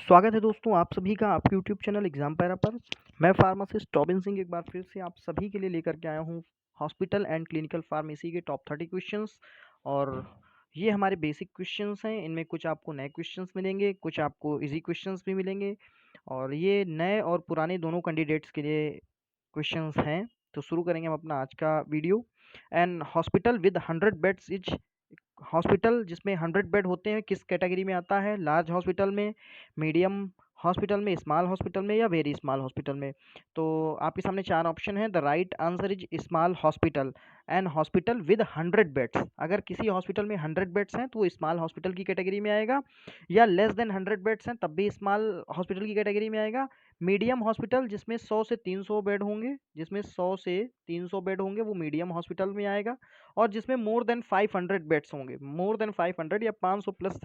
स्वागत है दोस्तों आप सभी का आपके यूट्यूब चैनल एग्जाम पैरा पर। मैं फार्मासिस्ट रॉबिन सिंह एक बार फिर से आप सभी के लिए लेकर के आया हूँ हॉस्पिटल एंड क्लिनिकल फार्मेसी के टॉप 30 क्वेश्चंस। और ये हमारे बेसिक क्वेश्चंस हैं। इनमें कुछ आपको नए क्वेश्चंस मिलेंगे, कुछ आपको इजी क्वेश्चंस भी मिलेंगे। और ये नए और पुराने दोनों कैंडिडेट्स के लिए क्वेश्चंस हैं। तो शुरू करेंगे हम अपना आज का video. And hospital with 100 beds is hospital जिसमें 100 बेड होते हैं किस कैटेगरी में आता है? लार्ज हॉस्पिटल में, मीडियम हॉस्पिटल में, स्मॉल हॉस्पिटल में या वेरी स्मॉल हॉस्पिटल में? तो आपके सामने चार ऑप्शन है। The right answer is small hospital. And hospital with 100 beds, अगर किसी हॉस्पिटल में 100 बेड्स हैं तो वो स्मॉल हॉस्पिटल की कैटेगरी में आएगा, या लेस देन 100 बेड्स हैं तब भी स्मॉल हॉस्पिटल की कैटेगरी में आएगा। मीडियम हॉस्पिटल जिसमें 100 से 300 बेड होंगे, जिसमें 100 से 300 बेड होंगे वो मीडियम हॉस्पिटल में आएगा। और जिसमें मोर देन 500 बेड्स होंगे, मोर देन 500 या 500 प्लस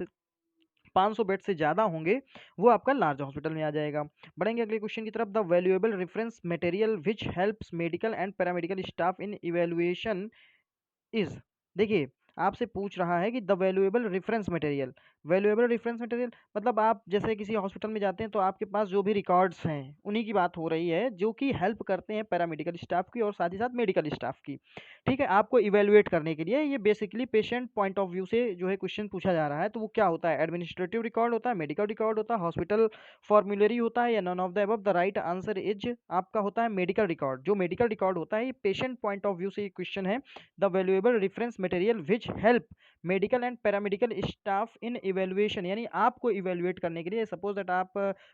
500 बेड से ज़्यादा होंगे, वो आपका लार्ज हॉस्पिटल में आ जाएगा। बढ़ेंगे अगले क्वेश्चन की तरफ। The valuable reference material which helps medical and paramedical staff in evaluation is. देखिए आपसे पूछ रहा है कि the valuable reference material, valuable reference material मतलब आप जैसे किसी हॉस्पिटल में जाते हैं तो आपके पास जो भी रिकॉर्ड्स हैं उन्हीं की बात हो रही है, जो कि हेल्प करते हैं पैरामेडिकल स्टाफ की और साथ ही साथ मेडिकल स्टाफ की। ठीक है, आपको इवेल्युएट करने के लिए ये basically patient point of view से जो है क्वेश्चन पूछा जा रहा है। तो वो क्या होता है? एडमिनिस्ट्रेटिव रिकॉर्ड होता है, मेडिकल रिकॉर्ड होता है, हॉस्पिटल फॉर्मुलरी होता है, या none of the above? The right answer is आपका होता है मेडिकल रिकॉर्ड। जो मेडिकल रिकॉर्ड होता है ये पेशेंट पॉइंट ऑफ व्यू से ये क्वेश्चन है। The valuable reference material which help medical and paramedical staff in evaluation, यानी आपको इवेल्युएट करने के लिए। सपोज दैट आप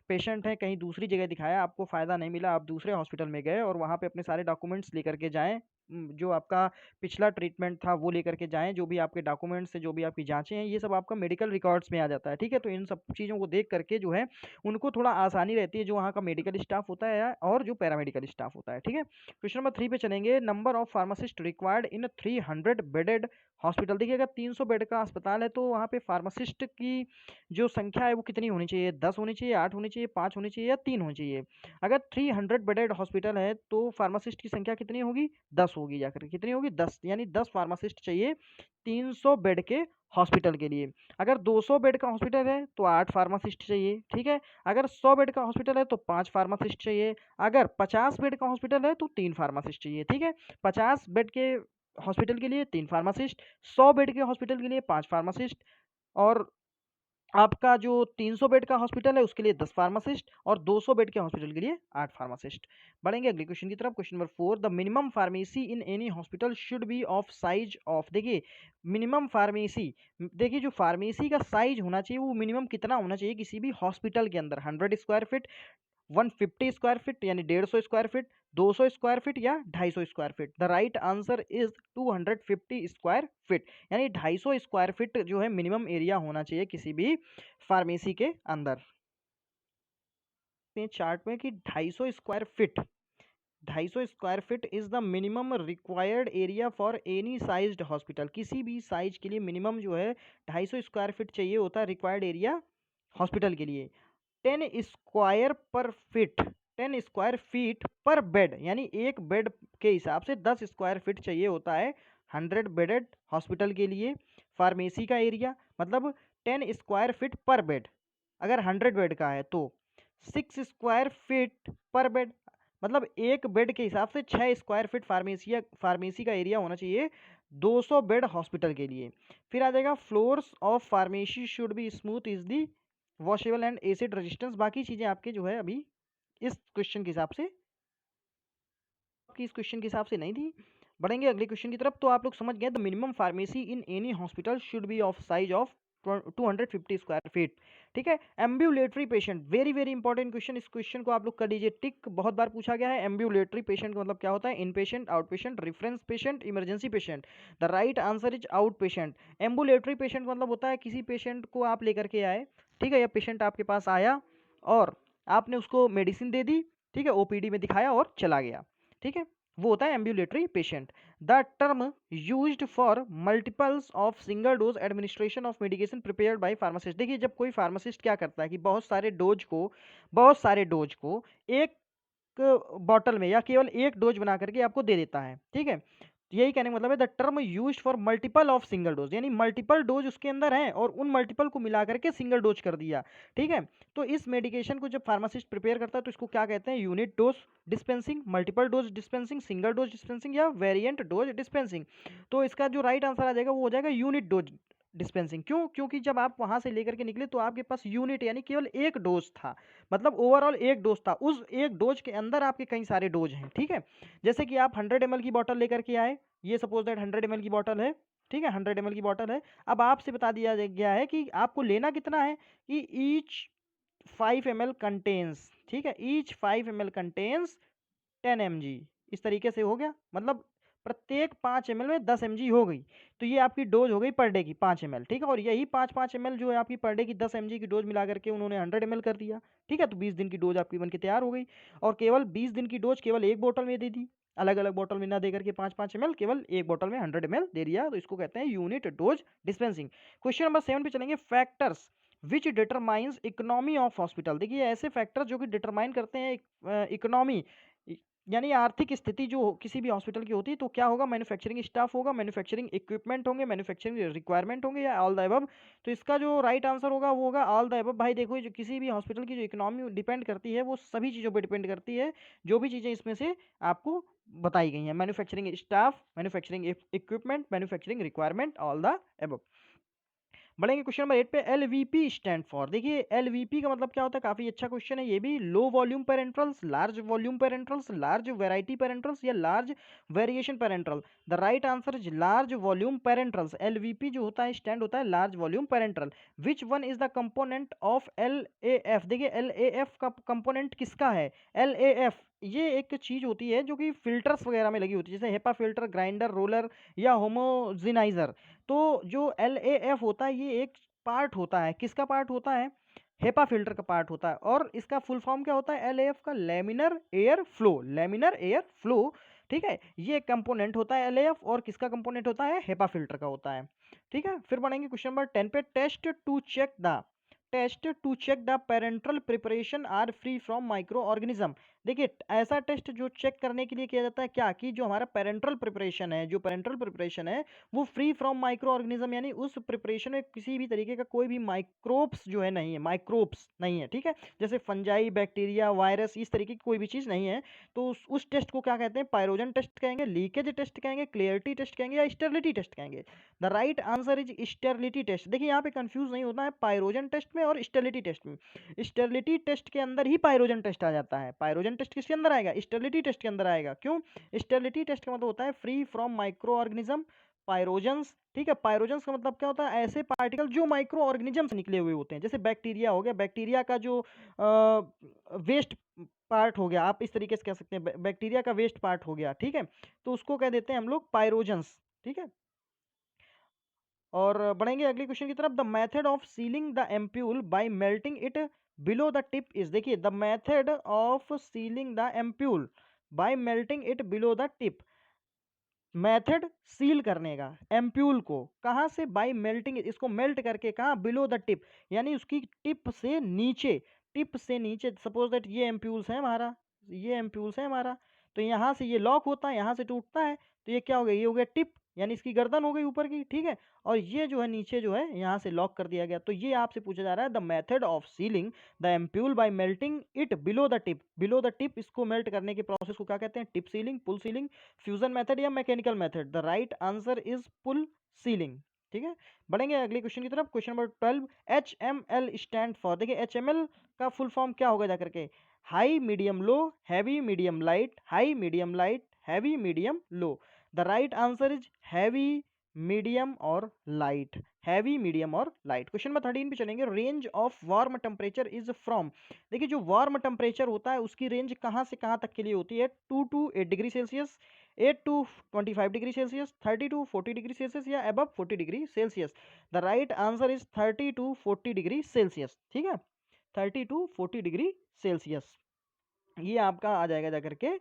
पेशेंट हैं, कहीं दूसरी जगह दिखाया, आपको फ़ायदा नहीं मिला, आप दूसरे हॉस्पिटल में गए और वहाँ पे अपने सारे डॉक्यूमेंट्स लेकर के जाएँ। जो आपका पिछला ट्रीटमेंट था वो लेकर के जाएँ, जो भी आपके डॉक्यूमेंट्स हैं, जो भी आपकी जाँचें हैं, ये सब आपका मेडिकल रिकॉर्ड्स में आ जाता है। ठीक है, तो इन सब चीज़ों को देख करके जो है उनको थोड़ा आसानी रहती है, जो वहाँ का मेडिकल स्टाफ होता है और जो पैरामेडिकल स्टाफ होता है। ठीक है, क्वेश्चन नंबर 3 पे चलेंगे। Number of pharmacist required in 300 bedded hospital. देखिए अगर 300 बेड का अस्पताल है तो वहाँ पे फार्मासिस्ट की जो संख्या है वो कितनी होनी चाहिए? 10 होनी चाहिए, 8 होनी चाहिए, 5 होनी चाहिए या 3 होनी चाहिए? अगर 300 बेडेड हॉस्पिटल है तो फार्मासिस्ट की संख्या कितनी होगी? 10 होगी। जाकर कितनी होगी? 10, यानी 10 फार्मासिस्ट चाहिए 300 बेड के हॉस्पिटल के लिए। अगर 200 बेड का हॉस्पिटल है तो 8 फार्मासिस्ट चाहिए। ठीक है, अगर 100 बेड का हॉस्पिटल है तो 5 फार्मासिस्ट चाहिए। अगर 50 बेड का हॉस्पिटल है तो 3 फार्मासिस्ट चाहिए। ठीक है, 50 बेड के हॉस्पिटल के लिए 3 फार्मासिस्ट, 100 बेड के हॉस्पिटल के लिए 5 फार्मासिस्ट, और आपका जो 300 बेड का हॉस्पिटल है उसके लिए 10 फार्मासिस्ट, और 200 बेड के हॉस्पिटल के लिए 8 फार्मासिस्ट। बढ़ेंगे अगले क्वेश्चन की तरफ। Question number 4, the minimum pharmacy in any hospital should be of size of. देखिए मिनिमम फार्मेसी, देखिए जो फार्मेसी का साइज होना चाहिए वो मिनिमम कितना होना चाहिए किसी भी हॉस्पिटल के अंदर? 100 स्क्वायर फीट, 150 स्क्वायर फीट यानी 150 स्क्वायर फीट, 200 स्क्वायर फीट या 250 square feet? The right answer is 250 square feet, यानी 250 स्क्वायर फीट जो है मिनिमम एरिया होना चाहिए किसी भी फार्मेसी के अंदर। चार्ट में कि 250 square feet, 250 square feet is the minimum required area for any sized hospital. किसी भी साइज के लिए मिनिमम जो है 250 स्क्वायर फीट चाहिए होता है रिक्वायर्ड एरिया हॉस्पिटल के लिए। 10 स्क्वायर पर फीट, 10 स्क्वायर फीट पर बेड, यानी एक बेड के हिसाब से 10 स्क्वायर फीट चाहिए होता है 100 बेडेड हॉस्पिटल के लिए। फार्मेसी का एरिया मतलब 10 स्क्वायर फीट पर बेड, अगर 100 बेड का है तो 6 स्क्वायर फीट पर बेड, मतलब एक बेड के हिसाब से 6 स्क्वायर फीट फार्मेसी का एरिया होना चाहिए 200 बेड हॉस्पिटल के लिए। फिर आ जाएगा floors of pharmacy should be smooth is the washable and acid resistance. बाकी चीज़ें आपके जो है अभी इस क्वेश्चन के हिसाब से, आपकी इस क्वेश्चन के हिसाब से नहीं थी। बढ़ेंगे अगले क्वेश्चन की तरफ। तो आप लोग समझ गए the minimum pharmacy in any hospital should be of size of 250 square feet. ठीक है, ambulatory patient, very very important question. इस क्वेश्चन को आप लोग कर लीजिए टिक, बहुत बार पूछा गया है। एम्ब्यूलेटरी पेशेंट का मतलब क्या होता है? In patient, out patient, reference patient, emergency patient? The right answer is out patient. Ambulatory patient मतलब होता है किसी पेशेंट को आप लेकर के आए, ठीक है, या पेशेंट आपके पास आया और आपने उसको मेडिसिन दे दी, ठीक है, ओपीडी में दिखाया और चला गया, ठीक है, वो होता है ambulatory patient. The term used for multiples of single dose administration of medication prepared by pharmacist. देखिए जब कोई फार्मासिस्ट क्या करता है कि बहुत सारे डोज को एक बॉटल में या केवल एक डोज बना करके आपको दे देता है, ठीक है, यही कहने का मतलब है the term used for multiple of single dose, यानी मल्टीपल डोज उसके अंदर है और उन मल्टीपल को मिला करके सिंगल डोज कर दिया। ठीक है, तो इस मेडिकेशन को जब फार्मासिस्ट प्रिपेयर करता है तो इसको क्या कहते हैं, unit dose dispensing, multiple dose dispensing, single dose dispensing या वेरिएंट डोज डिस्पेंसिंग। तो इसका जो राइट आंसर आ जाएगा वो हो जाएगा यूनिट डोज डिस्पेंसिंग। क्यों? क्योंकि जब आप वहां से लेकर के निकले तो आपके पास यूनिट यानी केवल एक डोज था, मतलब ओवरऑल एक डोज था, उस एक डोज के अंदर आपके कई सारे डोज हैं। ठीक है, जैसे कि आप 100 ml की बॉटल लेकर के आए, ये सपोज दैट 100 ml की बॉटल है। ठीक है, 100 ml की बॉटल है। अब आपसे बता दिया गया है कि आपको लेना कितना है, कि ईच 5 ml कंटेन्स, ठीक है, ईच 5 ml कंटेन्स 10 mg। इस तरीके से हो गया, मतलब प्रत्येक 5 ml में 10 mg हो गई। तो ये आपकी डोज हो गई पर डे की 5 ml। ठीक है, और यही 5 5 ml जो है आपकी पर डे की 10 mg की डोज मिला करके उन्होंने 100 ml कर दिया। ठीक है, तो 20 दिन की डोज आपकी बन के तैयार हो गई। और केवल 20 दिन की डोज केवल एक बोतल में दे दी, अलग अलग बोतल में ना दे करके 5 5 ml, केवल एक बोतल में 100 ml दे दिया। तो इसको कहते हैं unit dose dispensing. Question number 7 पे चलेंगे, factors which determines economy of hospital. देखिए ऐसे फैक्टर जो कि डिटरमाइन करते हैं इकोनॉमी, यानी आर्थिक स्थिति जो किसी भी हॉस्पिटल की होती है, तो क्या होगा, मैन्युफैक्चरिंग स्टाफ होगा, मैन्युफैक्चरिंग इक्विपमेंट होंगे, मैन्युफैक्चरिंग रिक्वायरमेंट होंगे, या ऑल द अबव। तो इसका जो राइट आंसर होगा वो होगा ऑल द अबव। भाई देखो, जो किसी भी हॉस्पिटल की जो इकोनॉमी डिपेंड करती है वो सभी चीज़ों पर डिपेंड करती है, जो भी चीज़ें इसमें से आपको बताई गई हैं, manufacturing staff, manufacturing equipment, manufacturing requirement, all the above. बढ़ेंगे क्वेश्चन नंबर 8 पे, एलवीपी स्टैंड फॉर। देखिए एलवीपी का मतलब क्या होता है, काफी अच्छा क्वेश्चन है ये भी। Low volume parenterals, large volume parenterals, large variety parenterals, या large variation parenteral. The right answer is large volume parenterals. LVP जो होता है स्टैंड होता है large volume parenteral. Which one is the component of L A F. देखिए L A F का component किसका है, एल ए एफ ये एक चीज होती है जो कि फिल्टर्स वगैरह में लगी होती है, जैसे हेपा फिल्टर, ग्राइंडर, रोलर या होमोजिनाइजर। तो जो एल ए एफ होता है ये एक पार्ट होता है, किसका पार्ट होता है, हेपा फिल्टर का पार्ट होता है। और इसका फुल फॉर्म क्या होता है, एल ए एफ का laminar air flow, laminar air flow. ठीक है, ये कंपोनेंट होता है एल ए एफ, और किसका कंपोनेंट होता है, हेपा फिल्टर का होता है। ठीक है, फिर बढ़ेंगे क्वेश्चन नंबर 10 पे, test to check the parenteral preparation are free from microorganism. देखिए ऐसा टेस्ट जो चेक करने के लिए किया जाता है क्या, कि जो हमारा पेरेंट्रल प्रिपरेशन है, जो पेरेंट्रल प्रिपरेशन है वो फ्री फ्रॉम माइक्रो ऑर्गेनिज्म, यानी उस प्रिपरेशन में किसी भी तरीके का कोई भी माइक्रोब्स जो है नहीं है, माइक्रोब्स नहीं है। ठीक है, जैसे फंजाई, बैक्टीरिया, वायरस, इस तरीके की कोई भी चीज़ नहीं है। तो उस टेस्ट को क्या कहते हैं, पायरोजन टेस्ट कहेंगे, लीकेज टेस्ट कहेंगे, क्लियरिटी टेस्ट कहेंगे, या स्टेरिलिटी टेस्ट कहेंगे। The right answer is sterility test. देखिए यहाँ पे कंफ्यूज नहीं होता है पायरोजन टेस्ट में और स्टेरिलिटी टेस्ट में। स्टेरिलिटी टेस्ट के अंदर ही पायरोजन टेस्ट आ जाता है, पायरोजन टेस्ट किसके अंदर आएगा, स्टेरिलिटी टेस्ट के अंदर आएगा। क्यों, स्टेरिलिटी टेस्ट का मतलब होता है फ्री फ्रॉम माइक्रो ऑर्गेनिज्म, पायरोजन्स। ठीक है, पायरोजन्स का मतलब क्या होता है, ऐसे पार्टिकल जो माइक्रो ऑर्गेनिज्म से निकले हुए होते हैं, जैसे बैक्टीरिया हो गया, बैक्टीरिया का जो वेस्ट पार्ट हो गया, आप इस तरीके से कह सकते हैं, बैक्टीरिया का वेस्ट पार्ट हो गया। ठीक है, तो उसको कह देते हैं हम लोग पायरोजन्स। ठीक है, और बढ़ेंगे अगले क्वेश्चन की तरफ, the method of sealing the ampoule by melting it below the tip is. देखिए the method of sealing the ampoule by melting it below the tip, method seal करने का एम्प्यूल को कहाँ से, बाय मेल्टिंग, इसको melt करके कहाँ, below the tip, यानी उसकी टिप से नीचे, टिप से नीचे। सपोज दैट ये एम्प्यूल्स है हमारा, ये एम्प्यूल्स है हमारा, तो यहाँ से ये लॉक होता है, यहाँ से टूटता है, तो ये क्या हो गया, ये हो गया टिप, यानी इसकी गर्दन हो गई ऊपर की। ठीक है, और ये जो है नीचे जो है यहाँ से लॉक कर दिया गया। तो ये आपसे पूछा जा रहा है, the method of sealing the ampoule by melting it below the tip. Below the tip, इसको मेल्ट करने के प्रोसेस को क्या कहते हैं, tip sealing, pull sealing, fusion method, या mechanical method. The right answer is pull sealing. ठीक है, बढ़ेंगे अगले क्वेश्चन की तरफ, question number 12, H M L stand for. देखिए एच एम एल का फुल फॉर्म क्या होगा जाकर के, high medium low, heavy medium light, high medium light, heavy medium low. The right answer is heavy medium और light, heavy medium और light. Question number 13 पे चलेंगे, range of warm temperature is from. देखिए जो वार्म टेम्परेचर होता है उसकी range कहाँ से कहाँ तक के लिए होती है, 2 to 8 degree Celsius, 8 to 25 degree Celsius, 30 to 40 degree Celsius, या above 40 degree Celsius. The right answer is 30 to 40 degree Celsius. ठीक है, 30 to 40 डिग्री सेल्सियस, ये आपका आ जाएगा जाकर के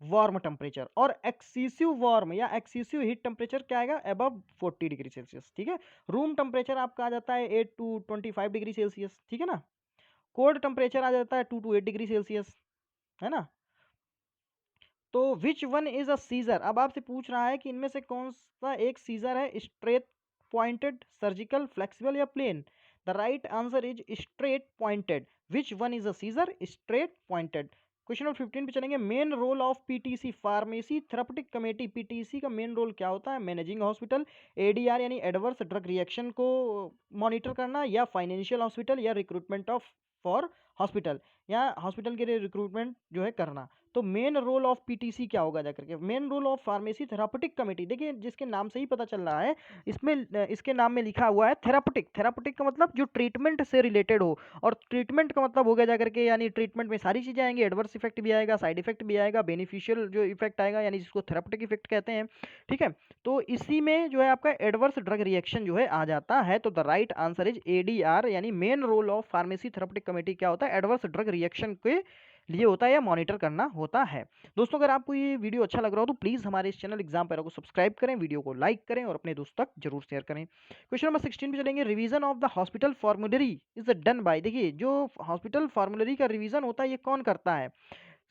वार्म टेम्परेचर। और एक्सीसिव वार्म या एक्सीसिव हीट टेम्परेचर क्या आएगा, अबव 40 डिग्री सेल्सियस। ठीक है, रूम टेम्परेचर आपका आ जाता है 8 to 25 डिग्री सेल्सियस। ठीक है ना, कोल्ड टेम्परेचर आ जाता है 2 to 8 डिग्री सेल्सियस, है ना। तो विच वन इज अ सीजर, अब आपसे पूछ रहा है कि इनमें से कौन सा एक सीजर है, स्ट्रेट पॉइंटेड, सर्जिकल, फ्लेक्सिबल या plain. The right answer is straight pointed. Which one is a scissor, straight pointed. Question number 15 पे चलेंगे। Main role of PTC, pharmacy therapeutic committee, PTC का मेन रोल क्या होता है, managing hospital, ADR यानी adverse drug reaction को monitor करना, या फाइनेंशियल हॉस्पिटल, या रिक्रूटमेंट ऑफ फॉर हॉस्पिटल, या हॉस्पिटल के लिए रिक्रूटमेंट जो है करना। तो मेन रोल ऑफ पीटीसी क्या होगा जाकर के, main role of pharmacy therapeutic committee. देखिए जिसके नाम से ही पता चल रहा है, इसमें इसके नाम में लिखा हुआ है थेरापेटिक। थेरापेटिक का मतलब जो ट्रीटमेंट से रिलेटेड हो, और ट्रीटमेंट का मतलब हो गया जाकर के, यानी ट्रीटमेंट में सारी चीजें आएंगी, एडवर्स इफेक्ट भी आएगा, साइड इफेक्ट भी आएगा, बेनिफिशियल जो इफेक्ट आएगा, यानी जिसको थेरापेटिक इफेक्ट कहते हैं। ठीक है, तो इसी में जो है आपका एडवर्स ड्रग रिएक्शन जो है आ जाता है। तो the right answer is ADR, यानी main role of pharmacy therapeutic committee क्या होता है, एडवर्स ड्रग रिएक्शन के लिए होता है या मॉनिटर करना होता है। दोस्तों अगर आपको ये वीडियो अच्छा लग रहा हो तो प्लीज़ हमारे इस चैनल एग्जाम पैरा को सब्सक्राइब करें, वीडियो को लाइक करें और अपने दोस्तों तक जरूर शेयर करें। क्वेश्चन नंबर 16 पे चलेंगे। Revision of the hospital formulary is done by, देखिए जो हॉस्पिटल फॉर्मुलरी का रिवीजन होता है ये कौन करता है,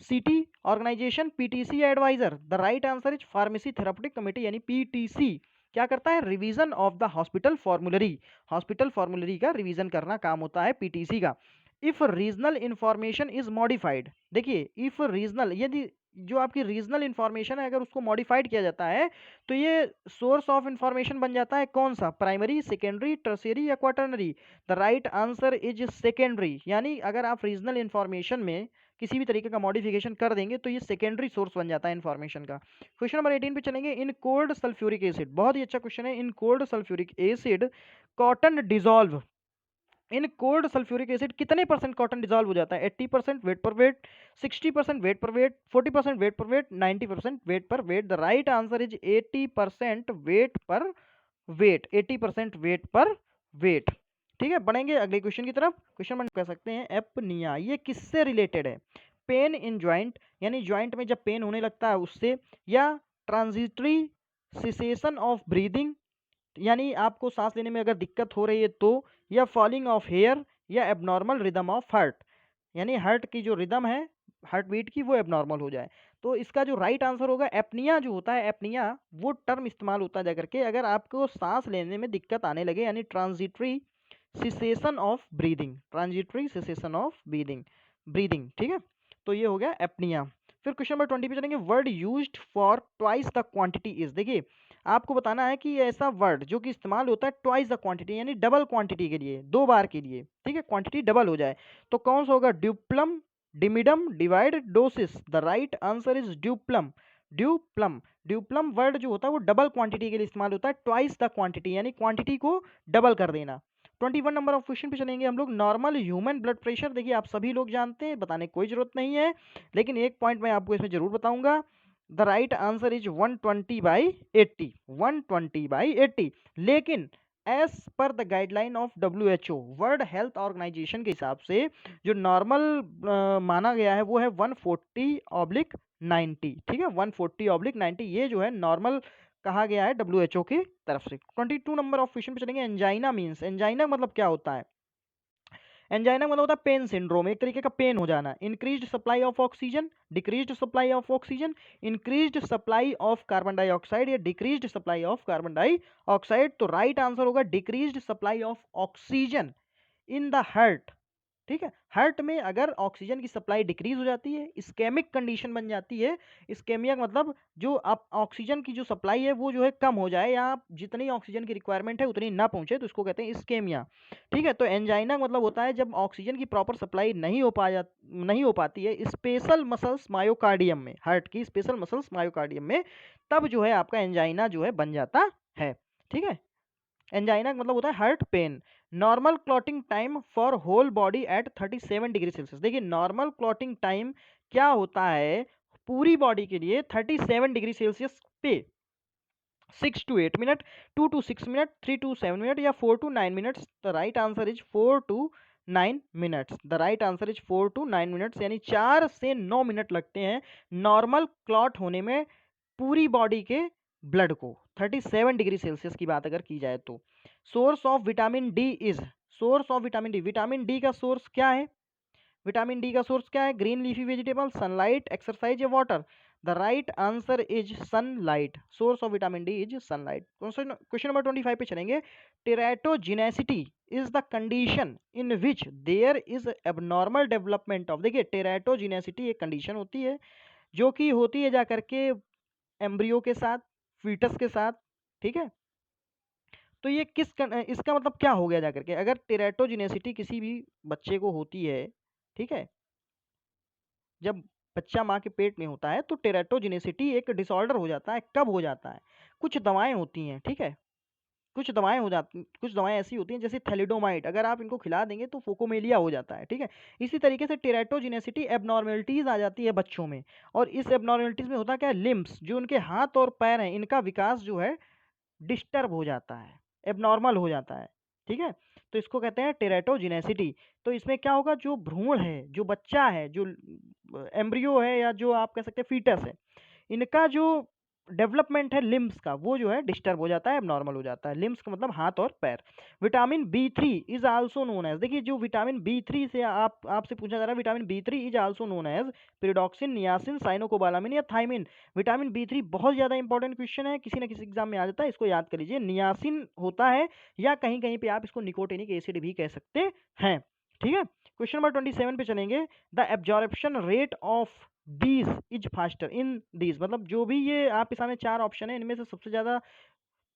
सिटी, ऑर्गेनाइजेशन, पीटीसी या adviser. The right answer is pharmacy therapeutic committee यानी पीटीसी क्या करता है, revision of the hospital formulary. Hospital formulary का रिवीजन करना काम होता है पीटीसी का। If regional information is modified, देखिए इफ रीजनल, यदि जो आपकी रीजनल इंफॉर्मेशन है अगर उसको मॉडिफाइड किया जाता है तो ये सोर्स ऑफ इंफॉर्मेशन बन जाता है कौन सा, प्राइमरी, सेकेंडरी, टर्शियरी या quaternary. The right answer is secondary, यानी अगर आप रीजनल इंफॉर्मेशन में किसी भी तरीके का मॉडिफिकेशन कर देंगे तो ये सेकेंडरी सोर्स बन जाता है इन्फॉर्मेशन का। क्वेश्चन नंबर 18 पे चलेंगे। इन कोल्ड सल्फ्यूरिक एसिड, बहुत ही अच्छा क्वेश्चन है। In cold sulphuric acid cotton dissolve, in cold sulphuric acid कितने परसेंट कॉटन डिजॉल्व हो जाता है, 80% weight per weight, 60% weight per weight, 40% weight per weight, 90% weight per weight. The right answer is 80% weight per weight, 80% weight per weight. ठीक है, बढ़ेंगे अगले question की तरफ। क्वेश्चन नंबर कह सकते हैं एपनिया, ये किससे रिलेटेड है, पेन इन ज्वाइंट यानी ज्वाइंट में जब पेन होने लगता है उससे, या ट्रांजिटरी सिसेशन ऑफ ब्रीदिंग यानी आपको सांस लेने में अगर दिक्कत हो रही है तो, या फॉलिंग ऑफ हेयर, या एबनॉर्मल रिदम ऑफ हार्ट यानी हार्ट की जो रिदम है हार्ट बीट की वो एबनॉर्मल हो जाए। तो इसका जो राइट आंसर होगा एपनिया जो होता है, एपनिया वो टर्म इस्तेमाल होता है जाकर के अगर आपको सांस लेने में दिक्कत आने लगे, यानी transitory cessation of breathing, transitory cessation of breathing breathing. ठीक है, तो ये हो गया एपनिया। फिर क्वेश्चन नंबर 20 पे चलेंगे। Word used for twice the quantity is, देखिए आपको बताना है कि ऐसा वर्ड जो कि इस्तेमाल होता है ट्वाइस द क्वांटिटी यानी डबल क्वांटिटी के लिए, दो बार के लिए, ठीक है, क्वांटिटी डबल हो जाए, तो कौन सा होगा, duplum, dimidium, divide, dosis. The right answer is duplum, duplum. Duplum word जो होता है वो डबल क्वांटिटी के लिए इस्तेमाल होता है, ट्वाइस द क्वांटिटी यानी क्वांटिटी को डबल कर देना। 21 नंबर ऑफ क्वेश्चन पे चलेंगे हम लोग। नॉर्मल ह्यूमन ब्लड प्रेशर, देखिए आप सभी लोग जानते हैं, बताने की कोई जरूरत नहीं है, लेकिन एक पॉइंट मैं आपको इसमें जरूर बताऊंगा। The right answer is 120/80, 120/80। लेकिन as per the guideline of WHO World Health Organization के हिसाब से जो नॉर्मल माना गया है वो है 140/90। ठीक है, 140/90 ये जो है नॉर्मल कहा गया है WHO की तरफ से। 22 नंबर ऑफ क्वेश्चन पे चलेंगे। एंजाइना मीन्स, एंजाइना मतलब क्या होता है, एंजाइना मतलब होता है पेन सिंड्रोम, एक तरीके का पेन हो जाना। Increased supply of oxygen, decreased supply of oxygen, increased supply of carbon dioxide या decreased supply of carbon dioxide. तो राइट आंसर होगा decreased supply of oxygen in the heart. ठीक है, हार्ट में अगर ऑक्सीजन की सप्लाई डिक्रीज हो जाती है, इस्केमिक कंडीशन बन जाती है। इस्केमिया का मतलब जो आप ऑक्सीजन की जो सप्लाई है वो जो है कम हो जाए, या आप जितनी ऑक्सीजन की रिक्वायरमेंट है उतनी ना पहुंचे, तो इसको कहते हैं इस्केमिया। ठीक है, तो एंजाइना का मतलब होता है जब ऑक्सीजन की प्रॉपर सप्लाई नहीं हो पाती है स्पेशल मसल्स मायोकार्डियम में, हार्ट की स्पेशल मसल्स मायोकार्डियम में, तब जो है आपका एंजाइना जो है बन जाता है। ठीक है, एंजाइना का मतलब होता है heart pain. Normal clotting time for whole body at 37 degree Celsius, देखिए नॉर्मल क्लॉटिंग टाइम क्या होता है पूरी बॉडी के लिए 37 डिग्री सेल्सियस पे, 6 to 8 minute, 2 to 6 minute, 3 to 7 minute या 4 to 9 minutes. The right answer is 4 to 9 minutes. The right answer is 4 to 9 minutes, यानी 4 से 9 मिनट लगते हैं नॉर्मल क्लॉट होने में पूरी बॉडी के ब्लड को, 37 डिग्री सेल्सियस की बात अगर की जाए तो। Source of vitamin D is, source of vitamin D, vitamin D का सोर्स क्या है, विटामिन डी का सोर्स क्या है, green leafy vegetable, sunlight, exercise या water. The right answer is sunlight, source of vitamin D is sunlight. Question number 25 पे चलेंगे। Teratogenicity is the condition in which there is abnormal development of, देखिए teratogenicity एक condition होती है जो कि होती है जा करके एम्ब्रियो के साथ, फीटस के साथ, ठीक है। तो ये इसका मतलब क्या हो गया जा करके, अगर टेराटोजेनेसिटी किसी भी बच्चे को होती है, ठीक है, जब बच्चा माँ के पेट में होता है तो टेराटोजेनेसिटी एक डिसऑर्डर हो जाता है। कब हो जाता है? कुछ दवाएं होती हैं, ठीक है, कुछ दवाएं ऐसी होती हैं जैसे थैलिडोमाइड, अगर आप इनको खिला देंगे तो फोकोमेलिया हो जाता है, ठीक है। इसी तरीके से टेराटोजेनेसिटी एबनॉर्मेलिटीज आ जाती है बच्चों में, और इस एबनॉर्मेलिटीज में होता क्या है, लिम्स, जो उनके हाथ और पैर हैं, इनका विकास जो है डिस्टर्ब हो जाता है, एबनॉर्मल हो जाता है, ठीक है। तो इसको कहते हैं टेराटोजेनेसिटी। तो इसमें क्या होगा, जो भ्रूण है, जो बच्चा है, जो एम्ब्रियो है, या जो आप कह सकते हैं फीटस है, इनका जो डेवलपमेंट है लिम्स का, वो जो है डिस्टर्ब हो जाता है, एबनॉर्मल हो जाता है। लिम्स का मतलब हाथ और पैर। Vitamin B3 is also known as, देखिए जो विटामिन B3 से आपसे पूछा जा रहा है, vitamin B3 is also known as pyridoxine, niacin, cyanocobalamin या थाइमिन। विटामिन B3 बहुत ज्यादा इंपॉर्टेंट क्वेश्चन है, किसी ना किसी एग्जाम में आ जाता है, इसको याद कर लीजिए। नियासिन होता है, या कहीं कहीं पे आप इसको निकोटिनिक एसिड भी कह सकते हैं, ठीक है। क्वेश्चन नंबर 27 पे चलेंगे। The absorption rate of these is faster in these, मतलब जो भी ये आपके सामने चार ऑप्शन है, इनमें से सबसे ज्यादा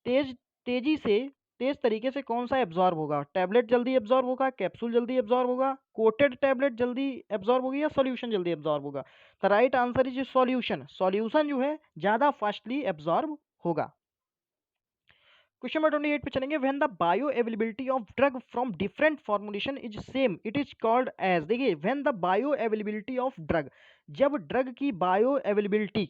तेज तेजी से तेज तरीके से कौन सा एब्जॉर्ब होगा? टैबलेट जल्दी एब्जॉर्ब होगा, कैप्सूल जल्दी एब्जॉर्ब होगा, कोटेड टैबलेट जल्दी एब्जॉर्ब होगी, या सॉल्यूशन जल्दी एब्जॉर्ब होगा? The right answer is solution. Solution जो है ज्यादा फास्टली एब्जॉर्ब होगा। क्वेश्चन नंबर 28 पे चलेंगे। When the bioavailability of drug from different formulation is same it is called as, देखिए when the bioavailability of drug, जब drug की bioavailability,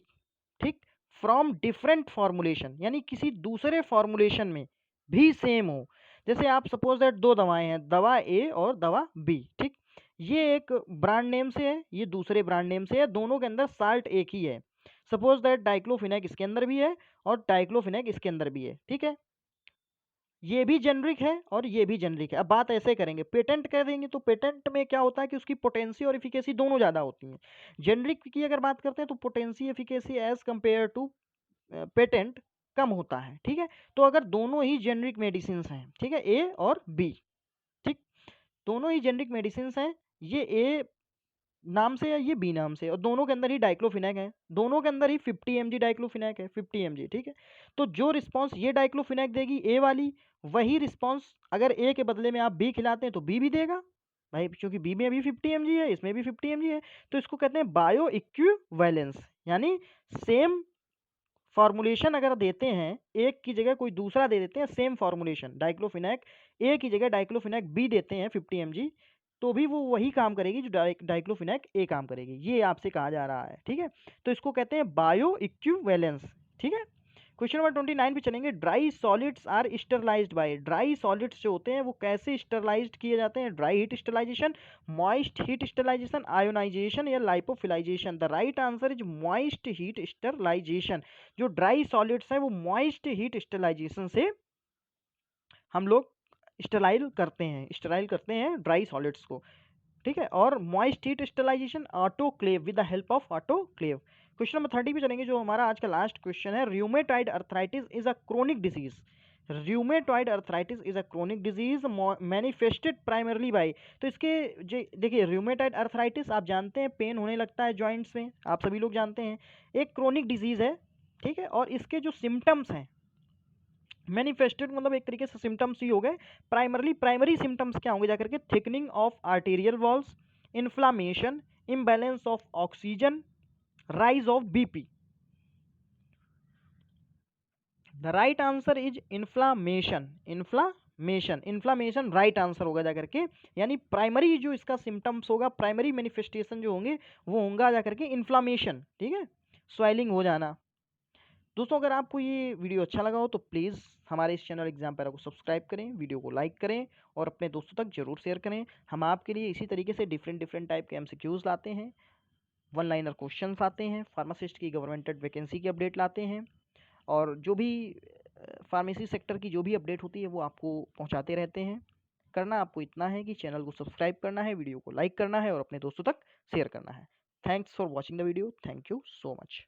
ठीक, फ्रॉम डिफरेंट फॉर्मुलेशन, यानी किसी दूसरे फॉर्मुलेशन में भी सेम हो। जैसे आप सपोज दैट दो दवाएं हैं, दवा ए और दवा बी, ठीक, ये एक ब्रांड नेम से है, ये दूसरे ब्रांड नेम से है, दोनों के अंदर साल्ट एक ही है। सपोज दैट डाइक्लोफिनेक इसके अंदर भी है और डाइक्लोफिनेक इसके अंदर भी है, ठीक है। ये भी जेनरिक है और ये भी जेनरिक है। अब बात ऐसे करेंगे, पेटेंट कह देंगे तो पेटेंट में क्या होता है कि उसकी पोटेंसी और एफिकेसी दोनों ज़्यादा होती हैं। जेनरिक की अगर बात करते हैं तो potency efficacy as compare to patent कम होता है, ठीक है। तो अगर दोनों ही जेनरिक मेडिसिन हैं, ठीक है, ए और बी, ठीक, दोनों ही जेनरिक मेडिसिन हैं, ये ए नाम से है, ये बी नाम से, और दोनों के अंदर ही डाइक्लोफिनेक है, दोनों के अंदर ही 50 mg डाइक्लोफिनेक है, 50 mg, ठीक है। तो जो रिस्पांस ये डाइक्लोफिनेक देगी ए वाली, वही रिस्पांस अगर ए के बदले में आप बी खिलाते हैं तो बी भी देगा भाई, क्योंकि बी में भी 50 mg है, इसमें भी 50 mg है। तो इसको कहते हैं बायो इक्विवेलेंस, यानी सेम फॉर्मुलेशन अगर देते हैं, एक की जगह कोई दूसरा दे देते हैं, सेम फॉर्मुलेशन डाइक्लोफिनेक ए की जगह डाइक्लोफिनेक बी देते हैं 50 mg, तो भी वो वही काम करेगी जो डाइक्लोफिनेक ए काम करेगी, ये आपसे कहा जा रहा है, ठीक है। तो इसको कहते हैं बायो इक्विवेलेंस, ठीक है। क्वेश्चन नंबर 29 पे चलेंगे। Dry solids are sterilised by, dry solids जो होते हैं वो कैसे स्टरलाइज्ड किए जाते हैं? Dry heat sterilisation, moist heat sterilisation, ionisation या lyophilisation. The right answer is moist heat sterilisation. जो ड्राई सॉलिड्स है वो मॉइस्ट हीट स्टरलाइजेशन से हम लोग स्टराइल करते हैं ड्राई सॉलिड्स को, ठीक है। और moist heat sterilisation autoclave, with the help of autoclave. Question number 30 पे चलेंगे, जो हमारा आज का लास्ट क्वेश्चन है। Rheumatoid arthritis is a chronic disease, rheumatoid arthritis is a chronic disease manifested primarily by, तो इसके देखिए रूमेटॉइड अर्थराइटिस आप जानते हैं पेन होने लगता है जॉइंट्स में, आप सभी लोग जानते हैं, एक क्रोनिक डिजीज है, ठीक है। और इसके जो सिम्टम्स हैं, मैनिफेस्टेड मतलब एक तरीके से सिम्टम्स ही हो गए। प्राइमरी सिम्टम्स क्या होंगे जाकर के? Thickening of arterial walls, inflammation, imbalance of oxygen, rise of BP. The right answer is inflammation, inflammation right answer होगा जाकर के, यानी प्राइमरी जो इसका सिम्टम्स होगा, प्राइमरी मैनिफेस्टेशन जो होंगे वो होगा जाकर के इन्फ्लामेशन, ठीक है, स्वेलिंग हो जाना। दोस्तों अगर आपको ये वीडियो अच्छा लगा हो तो प्लीज़ हमारे इस चैनल एग्जाम पैरा को सब्सक्राइब करें, वीडियो को लाइक करें और अपने दोस्तों तक जरूर शेयर करें। हम आपके लिए इसी तरीके से डिफरेंट टाइप के MCQs लाते हैं, वन लाइनर क्वेश्चंस आते हैं, फार्मासिस्ट की गवर्नमेंटेड वैकेंसी की अपडेट लाते हैं, और जो भी फार्मेसी सेक्टर की जो भी अपडेट होती है वो आपको पहुँचाते रहते हैं। करना आपको इतना है कि चैनल को सब्सक्राइब करना है, वीडियो को लाइक करना है और अपने दोस्तों तक शेयर करना है। Thanks for watching the video, thank you so much.